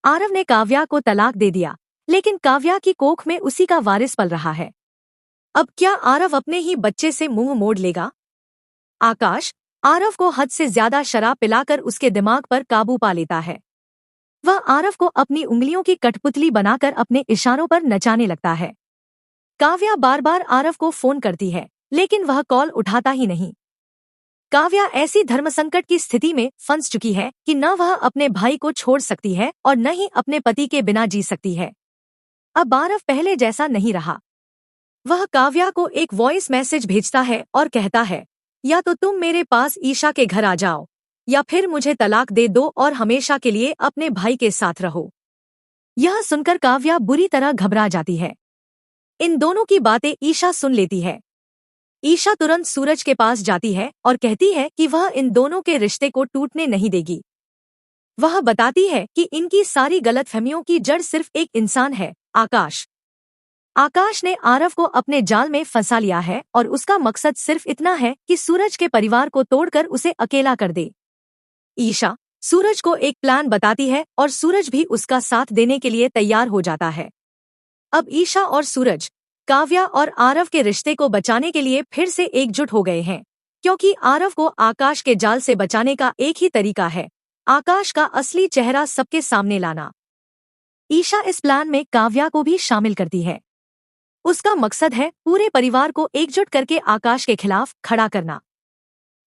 आरव ने काव्या को तलाक दे दिया, लेकिन काव्या की कोख में उसी का वारिस पल रहा है। अब क्या आरव अपने ही बच्चे से मुंह मोड़ लेगा? आकाश आरव को हद से ज्यादा शराब पिलाकर उसके दिमाग पर काबू पा लेता है। वह आरव को अपनी उंगलियों की कठपुतली बनाकर अपने इशारों पर नचाने लगता है। काव्या बार बार आरव को फोन करती है, लेकिन वह कॉल उठाता ही नहीं। काव्या ऐसी धर्मसंकट की स्थिति में फंस चुकी है कि न वह अपने भाई को छोड़ सकती है और न ही अपने पति के बिना जी सकती है। अब आरव पहले जैसा नहीं रहा। वह काव्या को एक वॉइस मैसेज भेजता है और कहता है, या तो तुम मेरे पास ईशा के घर आ जाओ, या फिर मुझे तलाक दे दो और हमेशा के लिए अपने भाई के साथ रहो। यह सुनकर काव्या बुरी तरह घबरा जाती है। इन दोनों की बातें ईशा सुन लेती है। ईशा तुरंत सूरज के पास जाती है और कहती है कि वह इन दोनों के रिश्ते को टूटने नहीं देगी। वह बताती है कि इनकी सारी गलतफहमियों की जड़ सिर्फ एक इंसान है, आकाश। आकाश ने आरव को अपने जाल में फंसा लिया है और उसका मकसद सिर्फ इतना है कि सूरज के परिवार को तोड़कर उसे अकेला कर दे। ईशा सूरज को एक प्लान बताती है और सूरज भी उसका साथ देने के लिए तैयार हो जाता है। अब ईशा और सूरज काव्या और आरव के रिश्ते को बचाने के लिए फिर से एकजुट हो गए हैं, क्योंकि आरव को आकाश के जाल से बचाने का एक ही तरीका है, आकाश का असली चेहरा सबके सामने लाना। ईशा इस प्लान में काव्या को भी शामिल करती है। उसका मकसद है पूरे परिवार को एकजुट करके आकाश के खिलाफ खड़ा करना।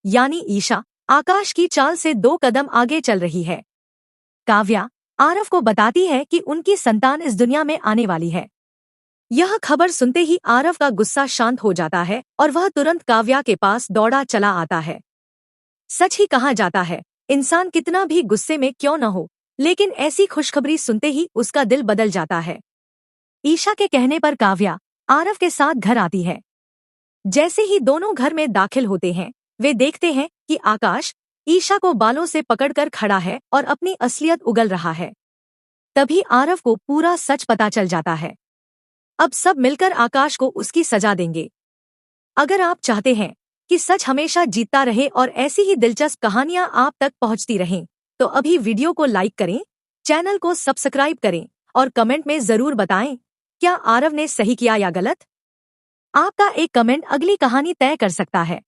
यानी ईशा आकाश की चाल से 2 कदम आगे चल रही है। काव्या आरव को बताती है कि उनकी संतान इस दुनिया में आने वाली है। यह खबर सुनते ही आरव का गुस्सा शांत हो जाता है और वह तुरंत काव्या के पास दौड़ा चला आता है। सच ही कहा जाता है, इंसान कितना भी गुस्से में क्यों न हो, लेकिन ऐसी खुशखबरी सुनते ही उसका दिल बदल जाता है। ईशा के कहने पर काव्या आरव के साथ घर आती है। जैसे ही दोनों घर में दाखिल होते हैं, वे देखते हैं कि आकाश ईशा को बालों से पकड़कर खड़ा है और अपनी असलियत उगल रहा है। तभी आरव को पूरा सच पता चल जाता है। अब सब मिलकर आकाश को उसकी सजा देंगे। अगर आप चाहते हैं कि सच हमेशा जीतता रहे और ऐसी ही दिलचस्प कहानियां आप तक पहुंचती रहें, तो अभी वीडियो को लाइक करें, चैनल को सब्सक्राइब करें और कमेंट में जरूर बताएं, क्या आरव ने सही किया या गलत? आपका एक कमेंट अगली कहानी तय कर सकता है।